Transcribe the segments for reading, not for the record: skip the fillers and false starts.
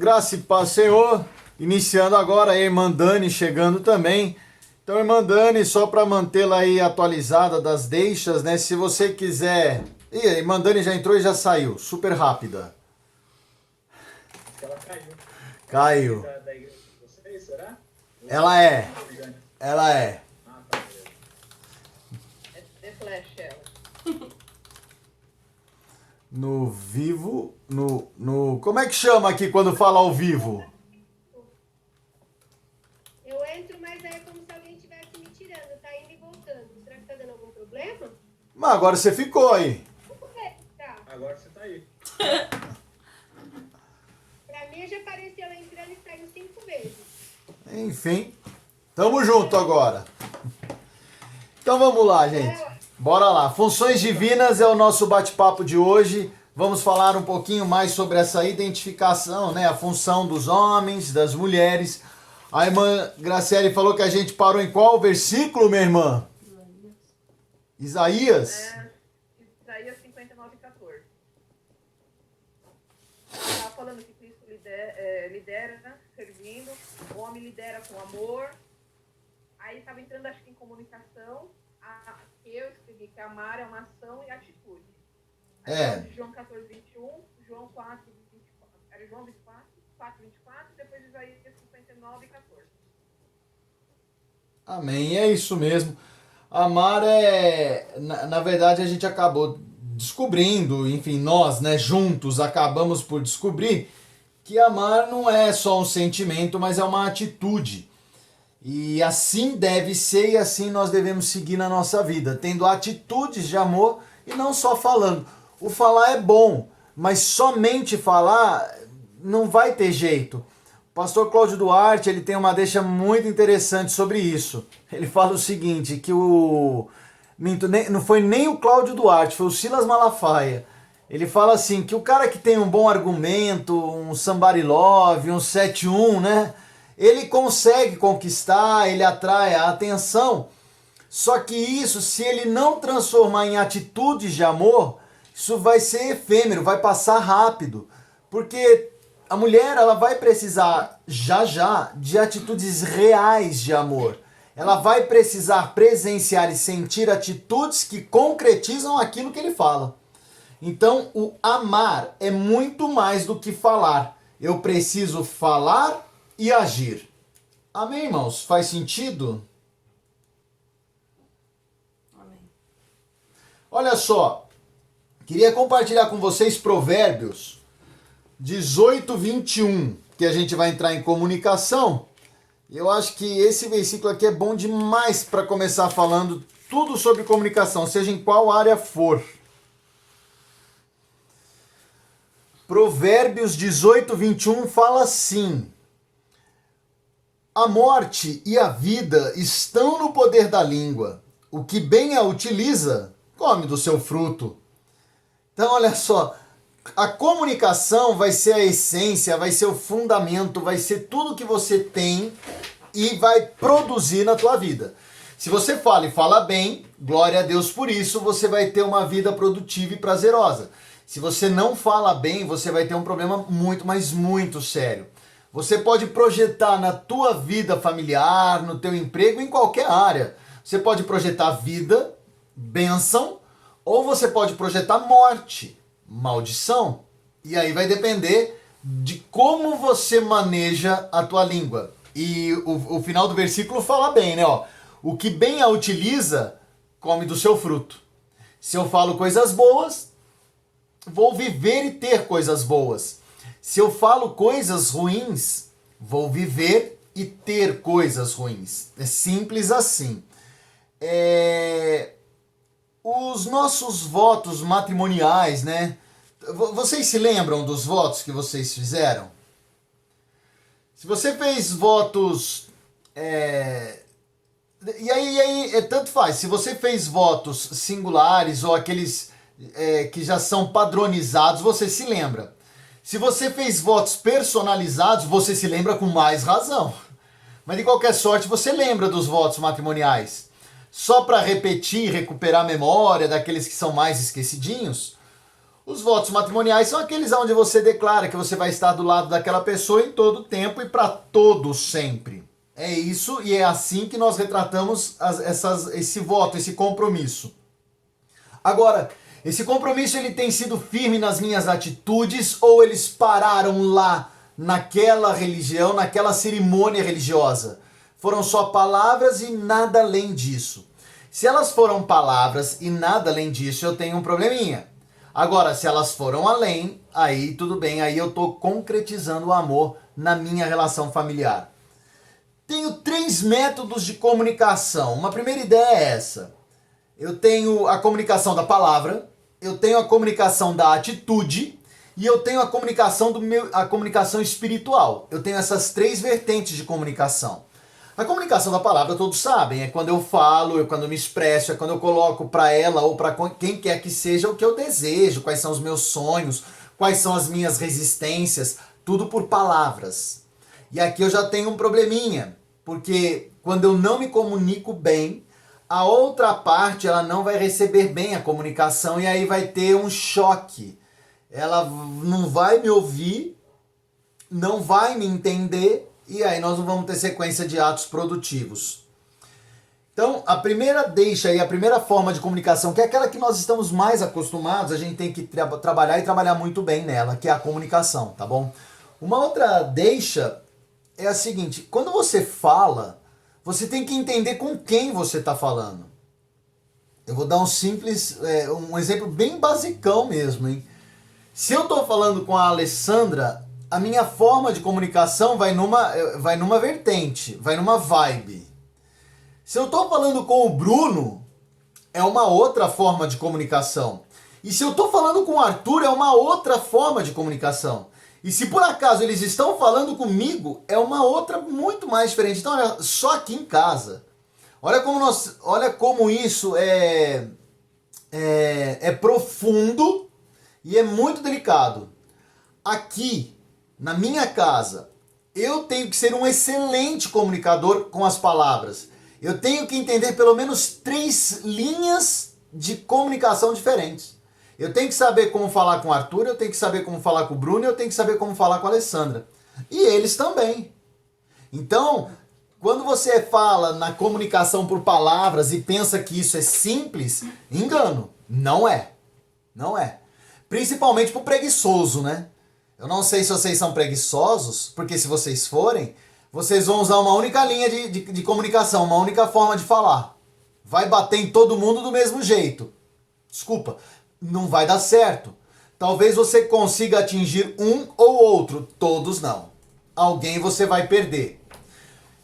Graça e paz, Senhor. Iniciando agora, a irmã Dani chegando também. Então, irmã Dani, só para mantê-la aí atualizada das deixas, né? Se você quiser... Ih, a irmã Dani já entrou e já saiu. Super rápida. Ela caiu. Caiu. Da igreja de vocês, será? Ela é. Ela é. Ah, tá. Beleza. É The Flash, ela. No vivo, no... Como é que chama aqui quando fala ao vivo? Eu entro, mas é como se alguém estivesse me tirando, tá indo e voltando. Será que tá dando algum problema? Mas agora você ficou aí. Vamos ver, tá. Agora você tá aí. Pra mim já apareceu ela entrando e saindo 5 vezes. Enfim, tamo junto agora. Então vamos lá, gente. Bora lá. Funções divinas é o nosso bate-papo de hoje. Vamos falar um pouquinho mais sobre essa identificação, né? A função dos homens, das mulheres. A irmã Graciele falou que a gente parou em qual versículo, minha irmã? Isaías? Isaías 59:14. Está falando que Cristo lidera, né, servindo, o homem lidera com amor. Aí estava entrando, acho que em comunicação, que eu escrevi que amar é uma ação e atitude. Aí de João 14:21, João 4:24, era João 4:24, depois Isaías 59:14. Amém, é isso mesmo. Amar é... Na verdade, a gente acabou descobrindo, enfim, nós, né, juntos, acabamos por descobrir que amar não é só um sentimento, mas é uma atitude. E assim deve ser e assim nós devemos seguir na nossa vida, tendo atitudes de amor e não só falando. O falar é bom, mas somente falar não vai ter jeito. O pastor Cláudio Duarte, ele tem uma deixa muito interessante sobre isso. Ele fala o seguinte, que não foi nem o Cláudio Duarte, foi o Silas Malafaia. Ele fala assim, que o cara que tem um bom argumento, um somebody love, um 7-1, né? Ele consegue conquistar, ele atrai a atenção. Só que isso, se ele não transformar em atitudes de amor, isso vai ser efêmero, vai passar rápido. Porque a mulher, ela vai precisar já de atitudes reais de amor. Ela vai precisar presenciar e sentir atitudes que concretizam aquilo que ele fala. Então, o amar é muito mais do que falar. Eu preciso falar e agir. Amém, irmãos? Faz sentido? Amém. Olha só, queria compartilhar com vocês Provérbios 18:21, que a gente vai entrar em comunicação. Eu acho que esse versículo aqui é bom demais para começar falando tudo sobre comunicação, seja em qual área for. Provérbios 18:21 fala assim: a morte e a vida estão no poder da língua. O que bem a utiliza, come do seu fruto. Então, olha só, a comunicação vai ser a essência, vai ser o fundamento, vai ser tudo que você tem e vai produzir na tua vida. Se você fala e fala bem, glória a Deus por isso, você vai ter uma vida produtiva e prazerosa. Se você não fala bem, você vai ter um problema muito, mas muito sério. Você pode projetar na tua vida familiar, no teu emprego, em qualquer área. Você pode projetar vida, bênção, ou você pode projetar morte, maldição. E aí vai depender de como você maneja a tua língua. E o final do versículo fala bem, né? Ó, o que bem a utiliza, come do seu fruto. Se eu falo coisas boas, vou viver e ter coisas boas. Se eu falo coisas ruins, vou viver e ter coisas ruins. É simples assim. Os nossos votos matrimoniais, né? Vocês se lembram dos votos que vocês fizeram? Se você fez votos... E aí tanto faz. Se você fez votos singulares ou aqueles que já são padronizados, você se lembra. Se você fez votos personalizados, você se lembra com mais razão. Mas de qualquer sorte, você lembra dos votos matrimoniais. Só para repetir e recuperar a memória daqueles que são mais esquecidinhos, Os votos matrimoniais são aqueles onde você declara que você vai estar do lado daquela pessoa em todo o tempo e para todo sempre. É isso e é assim que nós retratamos esse voto, esse compromisso. Agora, esse compromisso ele tem sido firme nas minhas atitudes ou eles pararam lá naquela religião, naquela cerimônia religiosa? Foram só palavras e nada além disso. Se elas foram palavras e nada além disso, eu tenho um probleminha. Agora, se elas foram além, aí tudo bem, aí eu estou concretizando o amor na minha relação familiar. Tenho 3 métodos de comunicação. Uma primeira ideia é essa. Eu tenho a comunicação da palavra, eu tenho a comunicação da atitude e eu tenho a comunicação espiritual. Eu tenho essas 3 vertentes de comunicação. A comunicação da palavra todos sabem, é quando eu falo, é quando eu me expresso, é quando eu coloco para ela ou para quem quer que seja o que eu desejo, quais são os meus sonhos, quais são as minhas resistências, tudo por palavras. E aqui eu já tenho um probleminha, porque quando eu não me comunico bem, a outra parte ela não vai receber bem a comunicação e aí vai ter um choque. Ela não vai me ouvir, não vai me entender e aí nós não vamos ter sequência de atos produtivos. Então, a primeira deixa e a primeira forma de comunicação, que é aquela que nós estamos mais acostumados, a gente tem que trabalhar e trabalhar muito bem nela, que é a comunicação, tá bom? Uma outra deixa é a seguinte, quando você fala, você tem que entender com quem você está falando. Eu vou dar um exemplo bem basicão mesmo, hein? Se eu estou falando com a Alessandra, a minha forma de comunicação vai numa vertente, vai numa vibe. Se eu estou falando com o Bruno, é uma outra forma de comunicação. E se eu estou falando com o Arthur, é uma outra forma de comunicação. E se por acaso eles estão falando comigo, é uma outra muito mais diferente. Então, olha, só aqui em casa. Olha como isso é profundo e é muito delicado. Aqui, na minha casa, eu tenho que ser um excelente comunicador com as palavras. Eu tenho que entender pelo menos 3 linhas de comunicação diferentes. Eu tenho que saber como falar com o Arthur, eu tenho que saber como falar com o Bruno, eu tenho que saber como falar com a Alessandra. E eles também. Então, quando você fala na comunicação por palavras e pensa que isso é simples, engano. Não é. Não é. Principalmente pro preguiçoso, né? Eu não sei se vocês são preguiçosos, porque se vocês forem, vocês vão usar uma única linha de comunicação, uma única forma de falar. Vai bater em todo mundo do mesmo jeito. Desculpa, não vai dar certo. Talvez você consiga atingir um ou outro, todos não. Alguém você vai perder.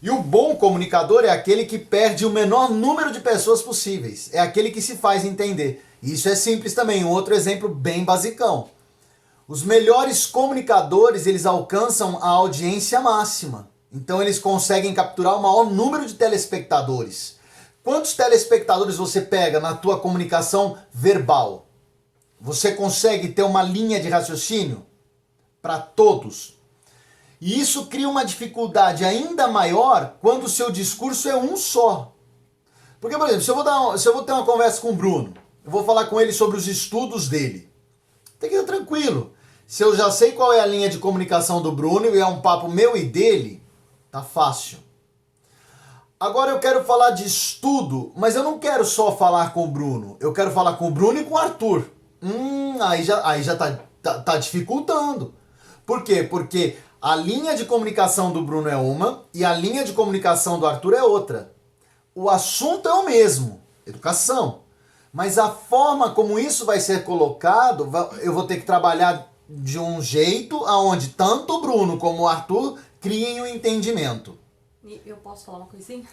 E o bom comunicador é aquele que perde o menor número de pessoas possíveis. É aquele que se faz entender. Isso é simples também, um outro exemplo bem basicão. Os melhores comunicadores, eles alcançam a audiência máxima. Então eles conseguem capturar o maior número de telespectadores. Quantos telespectadores você pega na tua comunicação verbal? Você consegue ter uma linha de raciocínio? Para todos. E isso cria uma dificuldade ainda maior quando o seu discurso é um só. Porque, por exemplo, se eu vou ter uma conversa com o Bruno, eu vou falar com ele sobre os estudos dele. Tem que ir tranquilo. Se eu já sei qual é a linha de comunicação do Bruno e é um papo meu e dele, tá fácil. Agora eu quero falar de estudo, mas eu não quero só falar com o Bruno. Eu quero falar com o Bruno e com o Arthur. Aí já tá dificultando. Por quê? Porque a linha de comunicação do Bruno é uma e a linha de comunicação do Arthur é outra. O assunto é o mesmo, educação. Mas a forma como isso vai ser colocado, eu vou ter que trabalhar de um jeito aonde tanto o Bruno como o Arthur criem um entendimento. E eu posso falar uma coisinha?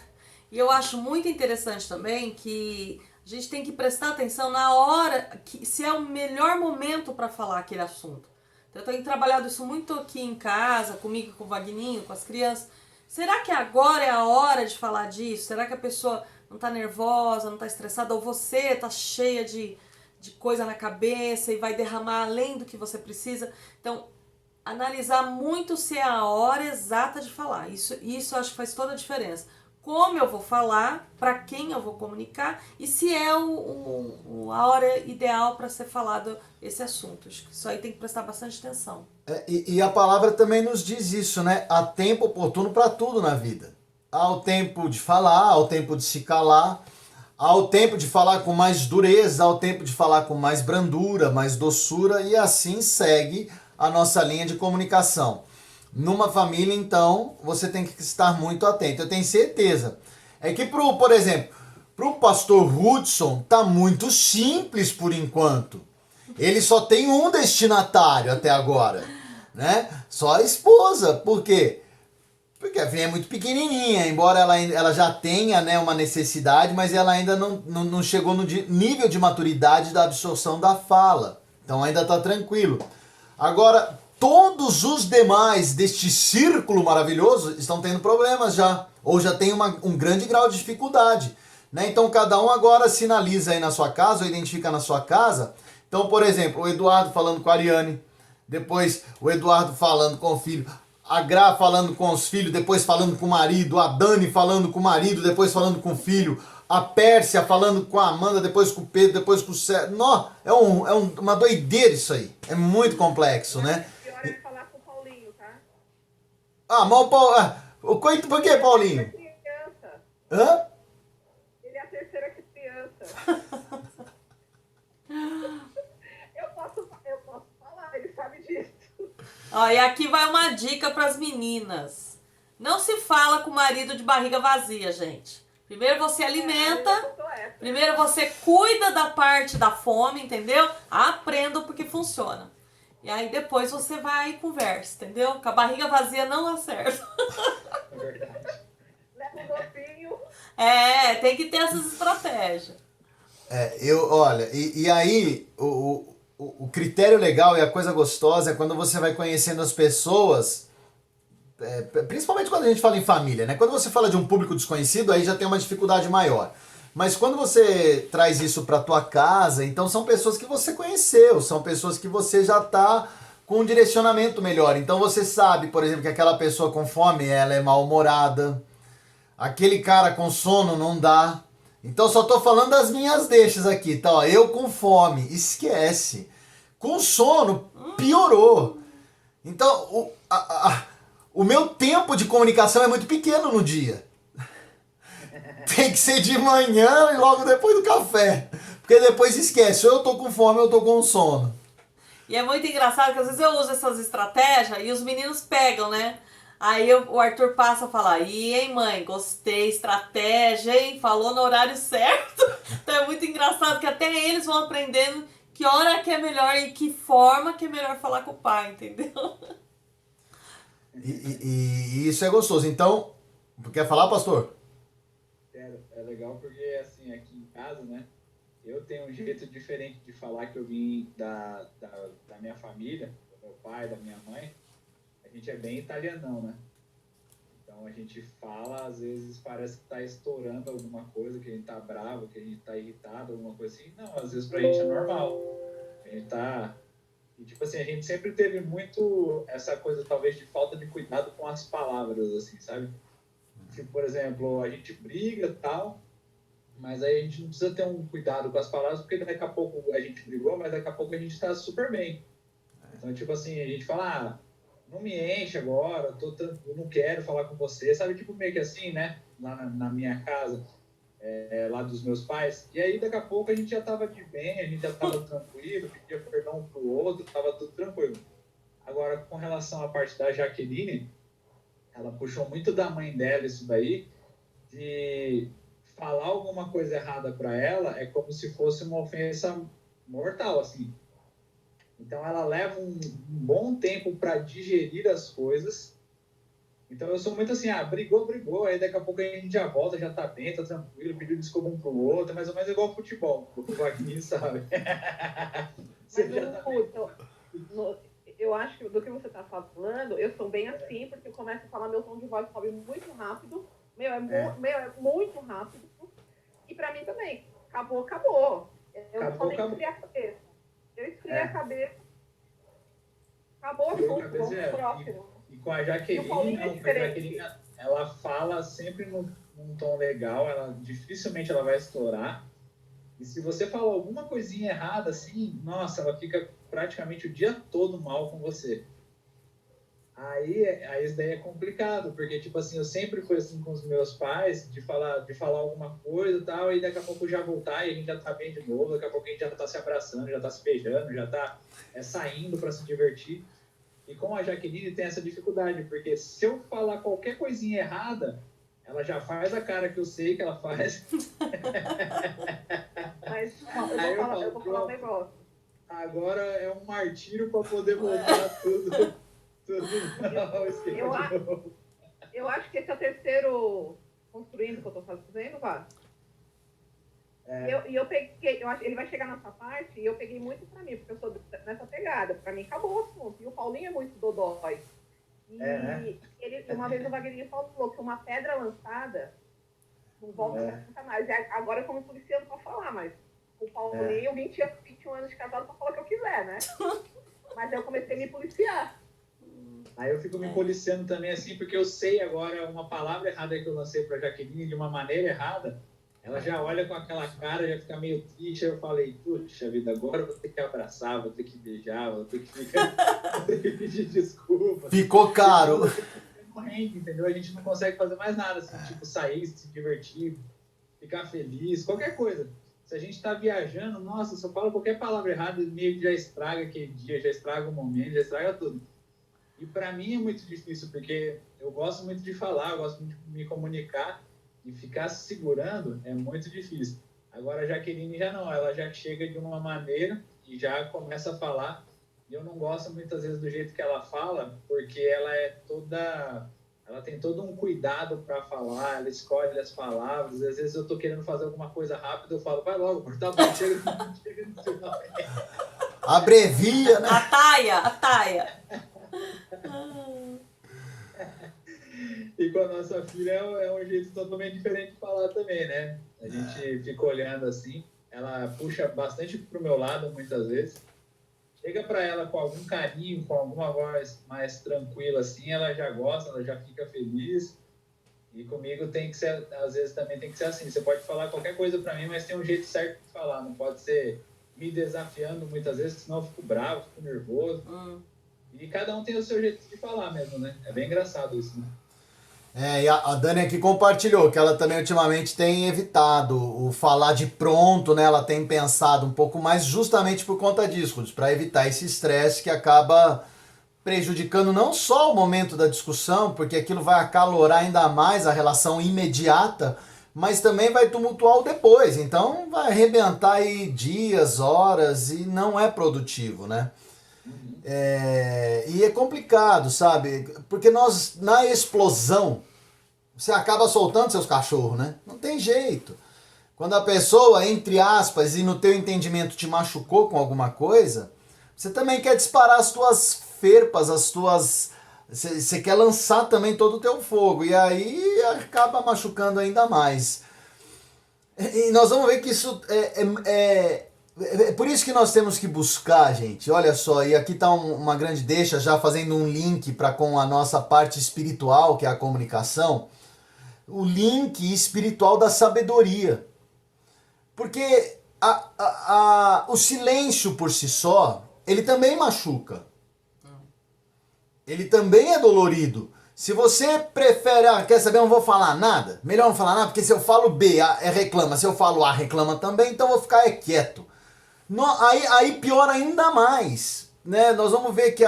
E eu acho muito interessante também que a gente tem que prestar atenção na hora, se é o melhor momento para falar aquele assunto. Então, eu tenho trabalhado isso muito aqui em casa, comigo, com o Vagninho, com as crianças. Será que agora é a hora de falar disso? Será que a pessoa não tá nervosa, não tá estressada, ou você tá cheia de coisa na cabeça e vai derramar além do que você precisa? Então, analisar muito se é a hora exata de falar. Isso eu acho que faz toda a diferença. como eu vou falar, para quem eu vou comunicar e se é a hora ideal para ser falado esse assunto. Acho que isso aí tem que prestar bastante atenção. E a palavra também nos diz isso, né? Há tempo oportuno para tudo na vida. Há o tempo de falar, há o tempo de se calar, há o tempo de falar com mais dureza, há o tempo de falar com mais brandura, mais doçura, e assim segue a nossa linha de comunicação. Numa família, então, você tem que estar muito atento. Eu tenho certeza. É que, por exemplo, para o pastor Hudson, tá muito simples por enquanto. Ele só tem um destinatário até agora, né? Só a esposa. Por quê? Porque a filha é muito pequenininha, embora ela já tenha, né, uma necessidade, mas ela ainda não chegou no nível de maturidade da absorção da fala. Então ainda está tranquilo. Agora, todos os demais deste círculo maravilhoso estão tendo problemas já, ou já tem um grande grau de dificuldade, né? Então cada um agora sinaliza aí na sua casa, ou identifica na sua casa. Então, por exemplo, o Eduardo falando com a Ariane, depois o Eduardo falando com o filho, a Gra falando com os filhos, depois falando com o marido, a Dani falando com o marido, depois falando com o filho, a Pérsia falando com a Amanda, depois com o Pedro, depois com o Sérgio. Não, uma doideira isso aí. É muito complexo, né? Pior é falar com o Paulinho, tá? Ah, mas o Paulo... Por que, Paulinho? Ele é criança. Hã? Ele é a terceira criança. Eu posso falar, ele sabe disso. Ó, e aqui vai uma dica para as meninas. Não se fala com o marido de barriga vazia, gente. Primeiro você alimenta, primeiro você cuida da parte da fome, entendeu? Aprenda porque funciona. E aí depois você vai e conversa, entendeu? Com a barriga vazia não dá certo. É verdade. Leva um golfinho. Tem que ter essas estratégias. Olha, e aí o critério legal e a coisa gostosa é quando você vai conhecendo as pessoas, principalmente quando a gente fala em família, né? Quando você fala de um público desconhecido, aí já tem uma dificuldade maior. Mas quando você traz isso para tua casa, então são pessoas que você conheceu, são pessoas que você já tá com um direcionamento melhor. Então você sabe, por exemplo, que aquela pessoa com fome, ela é mal-humorada, aquele cara com sono não dá. Então só tô falando das minhas deixas aqui, tá? Ó, eu com fome, esquece. Com sono, piorou. Então, o meu tempo de comunicação é muito pequeno no dia. Tem que ser de manhã e logo depois do café. Porque depois esquece, ou eu tô com fome ou eu tô com sono. E é muito engraçado que às vezes eu uso essas estratégias e os meninos pegam, né? Aí o Arthur passa a falar, hein, mãe, gostei, estratégia, hein? Falou no horário certo. Então é muito engraçado que até eles vão aprendendo que hora que é melhor e que forma que é melhor falar com o pai, entendeu? E isso é gostoso. Então, quer falar, pastor? É legal porque, assim, aqui em casa, né, eu tenho um jeito diferente de falar que eu vim da minha família, do meu pai, da minha mãe. A gente é bem italianão, né? Então a gente fala, às vezes parece que tá estourando alguma coisa, que a gente tá bravo, que a gente tá irritado, alguma coisa assim. Não, às vezes pra gente é normal. A gente tá... E, tipo assim, a gente sempre teve muito essa coisa, talvez, de falta de cuidado com as palavras, assim, sabe? Tipo, por exemplo, a gente briga e tal, mas aí a gente não precisa ter um cuidado com as palavras, porque daqui a pouco a gente brigou, mas daqui a pouco a gente tá super bem. Então, tipo assim, a gente fala, não me enche agora, eu não quero falar com você, sabe? Tipo, meio que assim, né? Lá na minha casa, lá dos meus pais. E aí, daqui a pouco, a gente já tava de bem, a gente já tava tranquilo, pedia perdão um pro outro, tava tudo tranquilo. Agora, com relação à parte da Jaqueline, ela puxou muito da mãe dela isso daí, de falar alguma coisa errada para ela é como se fosse uma ofensa mortal, assim. Então ela leva um bom tempo para digerir as coisas. Então eu sou muito assim, brigou, aí daqui a pouco a gente já volta, já tá bem, tá tranquilo, pediu desculpa um pro outro, mais ou menos igual futebol, o Vaguinho sabe. Eu acho que do que você está falando, eu sou bem assim, porque eu começo a falar, meu tom de voz sobe muito rápido. É muito rápido. E pra mim também. Acabou. Eu só nem esfriei a cabeça. Eu esfriei a cabeça. Acabou o assunto, vamos pro próximo. E com a Jaqueline, ela fala sempre num tom legal, ela dificilmente ela vai estourar. E se você falar alguma coisinha errada, assim, nossa, ela fica praticamente o dia todo mal com você. Aí isso daí é complicado, porque, tipo assim, eu sempre fui assim com os meus pais, de falar alguma coisa e tal, e daqui a pouco já voltar e a gente já tá bem de novo, daqui a pouco a gente já tá se abraçando, já tá se beijando, já tá saindo para se divertir. E com a Jaqueline tem essa dificuldade, porque se eu falar qualquer coisinha errada, ela já faz a cara que eu sei que ela faz. Mas Aí eu vou falar um negócio. agora é um martírio para poder voltar tudo ao esquema Eu, de novo. eu acho que esse é o terceiro construindo que eu tô fazendo, Vá. E eu peguei, eu acho, ele vai chegar nessa parte e eu peguei muito pra mim, porque eu sou nessa pegada. Pra mim acabou o assunto. E o Paulinho é muito dodói. E né? uma vez o Wagner falou que uma pedra lançada não volta nunca mais. E agora eu tô me policiando pra falar, mas o Paulinho, 21 anos de casado, pra falar o que eu quiser, né? Mas eu comecei a me policiar. Aí eu fico me policiando também assim, porque eu sei agora uma palavra errada que eu lancei pra Jaqueline de uma maneira errada. Ela já olha com aquela cara, já fica meio triste. Aí eu falei, puxa vida, agora eu vou ter que abraçar, vou ter que beijar, vou ter que pedir desculpa. Ficou caro. Morrendo, entendeu? A gente não consegue fazer mais nada, assim, tipo, sair, se divertir, ficar feliz, qualquer coisa. Se a gente tá viajando, nossa, se eu falo qualquer palavra errada, meio que já estraga aquele dia, já estraga o momento, já estraga tudo. E para mim é muito difícil, porque eu gosto muito de falar, eu gosto muito de me comunicar, e ficar se segurando é muito difícil. Agora a Jaqueline já não, ela já chega de uma maneira e já começa a falar. E eu não gosto muitas vezes do jeito que ela fala, porque ela tem todo um cuidado para falar, ela escolhe as palavras. Às vezes eu tô querendo fazer alguma coisa rápida, eu falo, vai logo, tá bom, chega no final. Abrevia, né? A taia. E com a nossa filha é um jeito totalmente diferente de falar também, né? A gente fica olhando assim, ela puxa bastante pro meu lado muitas vezes. Chega para ela com algum carinho, com alguma voz mais tranquila assim, ela já gosta, ela já fica feliz. E comigo tem que ser, às vezes também tem que ser assim. Você pode falar qualquer coisa para mim, mas tem um jeito certo de falar. Não pode ser me desafiando muitas vezes, senão eu fico bravo, fico nervoso. E cada um tem o seu jeito de falar mesmo, né? É bem engraçado isso, né? E a Dani aqui compartilhou que ela também ultimamente tem evitado o falar de pronto, né? Ela tem pensado um pouco mais justamente por conta disso, para evitar esse estresse que acaba prejudicando não só o momento da discussão, porque aquilo vai acalorar ainda mais a relação imediata, mas também vai tumultuar o depois. Então vai arrebentar aí dias, horas e não é produtivo, né? E é complicado, sabe? Porque nós, na explosão, você acaba soltando seus cachorros, né? Não tem jeito. Quando a pessoa, entre aspas, e no teu entendimento te machucou com alguma coisa, você também quer disparar as tuas ferpas, as tuas... Você quer lançar também todo o teu fogo. E aí acaba machucando ainda mais. E nós vamos ver que isso é por isso que nós temos que buscar, gente. Olha só, e aqui está uma grande deixa, já fazendo um link com a nossa parte espiritual, que é a comunicação. O link espiritual da sabedoria. Porque o silêncio por si só, ele também machuca. Ele também é dolorido. Se você prefere, quer saber, eu não vou falar nada, melhor não falar nada, porque se eu falo B, reclama. Se eu falo A, reclama também, então eu vou ficar quieto. Aí piora ainda mais, né? Nós vamos ver que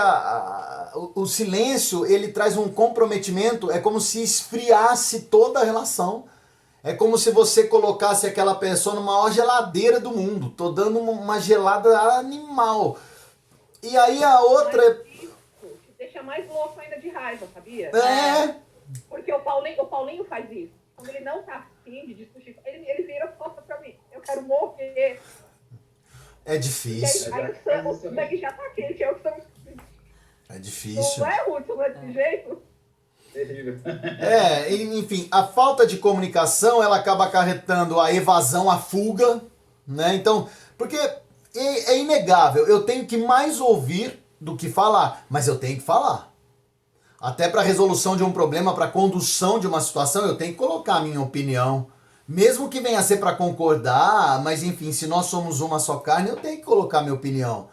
o silêncio, ele traz um comprometimento, é como se esfriasse toda a relação. É como se você colocasse aquela pessoa numa maior geladeira do mundo. Tô dando uma gelada animal. E aí a outra... Isso te deixa mais louco ainda de raiva, sabia? Porque o Paulinho faz isso. Quando ele não tá afim de discutir, ele vira foto pra mim. Eu quero morrer. É difícil. Aí o sangue já tá quente, eu estou... É difícil. Não é, Hudson, não é desse jeito? Terrível. Enfim, a falta de comunicação, ela acaba acarretando a evasão, a fuga, né? Então, porque é inegável, eu tenho que mais ouvir do que falar, mas eu tenho que falar. Até para resolução de um problema, para condução de uma situação, eu tenho que colocar a minha opinião. Mesmo que venha a ser para concordar, mas enfim, se nós somos uma só carne, eu tenho que colocar minha opinião.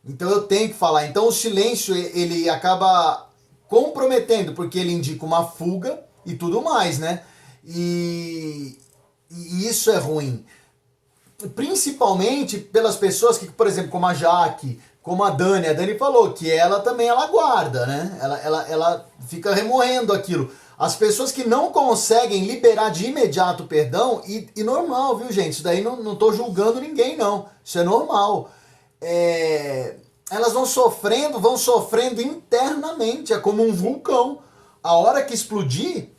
Então eu tenho que falar. Então o silêncio, ele acaba comprometendo, porque ele indica uma fuga e tudo mais, né? E isso é ruim. Principalmente pelas pessoas que, por exemplo, como a Jaque, como a Dani falou, que ela também, ela guarda, né? Ela fica remoendo aquilo. As pessoas que não conseguem liberar de imediato o perdão, e normal, viu, gente? Isso daí não tô julgando ninguém, não. Isso é normal. Elas vão sofrendo internamente, é como um vulcão. A hora que explodir,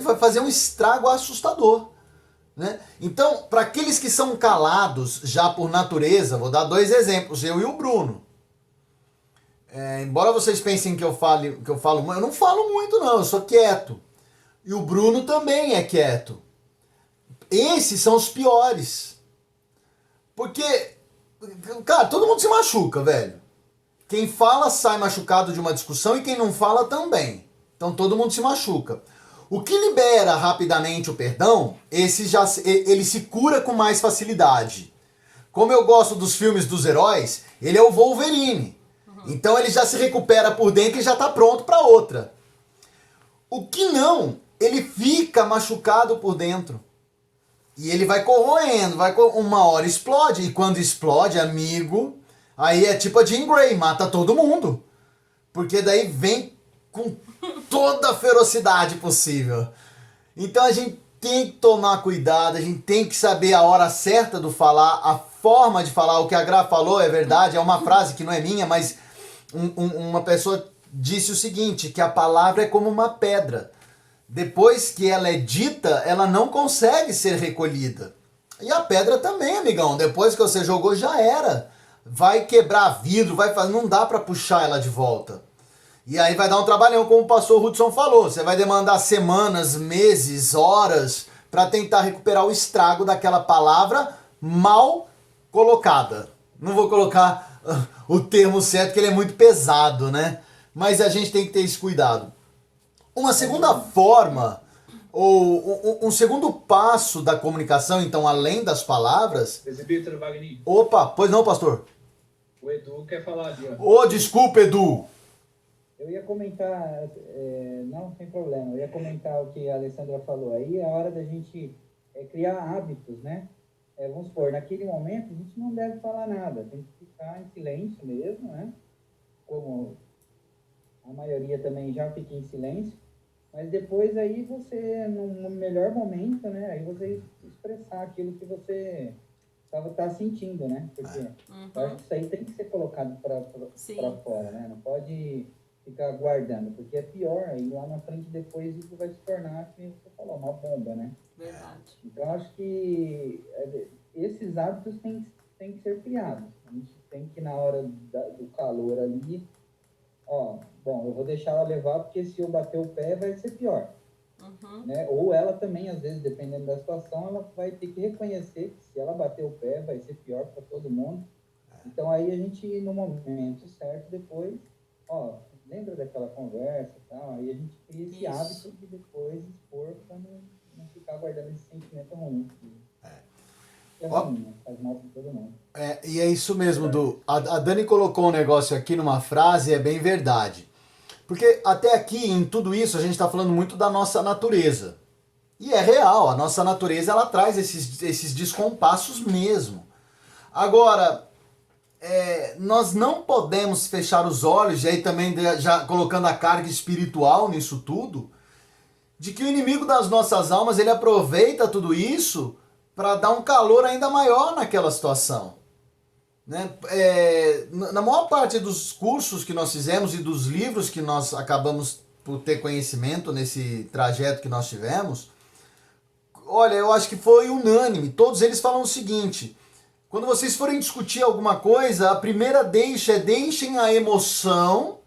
vai fazer um estrago assustador. Né? Então, para aqueles que são calados já por natureza, vou dar 2 exemplos, eu e o Bruno. Embora vocês pensem que eu falo, eu não falo muito não, eu sou quieto. E o Bruno também é quieto. Esses são os piores. Porque, cara, todo mundo se machuca, velho. Quem fala sai machucado de uma discussão e quem não fala também. Então todo mundo se machuca. O que libera rapidamente o perdão, ele se cura com mais facilidade. Como eu gosto dos filmes dos heróis, ele é o Wolverine. Então ele já se recupera por dentro e já está pronto para outra. O que não, ele fica machucado por dentro. E ele vai corroendo, uma hora explode. E quando explode, amigo, aí é tipo a Jean Grey, mata todo mundo. Porque daí vem com toda a ferocidade possível. Então a gente tem que tomar cuidado, a gente tem que saber a hora certa do falar, a forma de falar. O que a Gra falou é verdade, é uma frase que não é minha, mas uma pessoa disse o seguinte, que a palavra é como uma pedra. Depois que ela é dita, ela não consegue ser recolhida. E a pedra também, amigão. Depois que você jogou, já era. Vai quebrar vidro, não dá para puxar ela de volta. E aí vai dar um trabalhão, como o pastor Hudson falou. Você vai demandar semanas, meses, horas para tentar recuperar o estrago daquela palavra mal colocada. Não vou colocar o termo certo, que ele é muito pesado, né? Mas a gente tem que ter esse cuidado. Uma segunda forma, ou um segundo passo da comunicação, então, além das palavras... Presbítero Wagner. Opa, pois não, pastor? O Edu quer falar ali, ó. Ô, desculpa, Edu. Eu ia comentar, não, sem problema, eu ia comentar o que a Alessandra falou. Aí é a hora da gente criar hábitos, né? Vamos supor, naquele momento a gente não deve falar nada, tem que ficar em silêncio mesmo, né? Como a maioria também já fica em silêncio, mas depois aí você, no melhor momento, né? Aí você expressar aquilo que você tá sentindo, né? Porque eu acho que isso aí tem que ser colocado para fora, né? Não pode ficar guardando, porque é pior, aí lá na frente depois isso vai se tornar, como você falou, uma bomba, né? Verdade. Então acho que esses hábitos têm que ser criados. A gente tem que, na hora do calor ali, bom, eu vou deixar ela levar, porque se eu bater o pé vai ser pior. Né? Ou ela também, às vezes, dependendo da situação, ela vai ter que reconhecer que se ela bater o pé vai ser pior para todo mundo. Então aí a gente, no momento certo, depois, lembra daquela conversa e tal, aí a gente cria esse hábito de depois expor para não ficar guardando esse sentimento ruim. É ruim, né? Faz mal para todo mundo. E é isso mesmo, Du. A Dani colocou um negócio aqui numa frase, é bem verdade. Porque até aqui, em tudo isso, a gente está falando muito da nossa natureza. E é real, a nossa natureza ela traz esses descompassos mesmo. Agora, nós não podemos fechar os olhos, e aí também já colocando a carga espiritual nisso tudo, de que o inimigo das nossas almas, ele aproveita tudo isso para dar um calor ainda maior naquela situação. Né? Na maior parte dos cursos que nós fizemos e dos livros que nós acabamos por ter conhecimento nesse trajeto que nós tivemos, olha, eu acho que foi unânime. Todos eles falam o seguinte: quando vocês forem discutir alguma coisa, a primeira deixem a emoção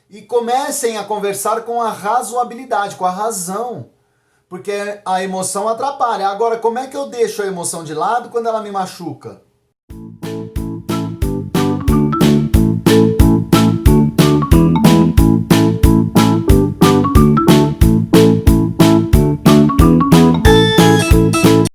e comecem a conversar com a razoabilidade, com a razão. Porque a emoção atrapalha. Agora, como é que eu deixo a emoção de lado quando ela me machuca?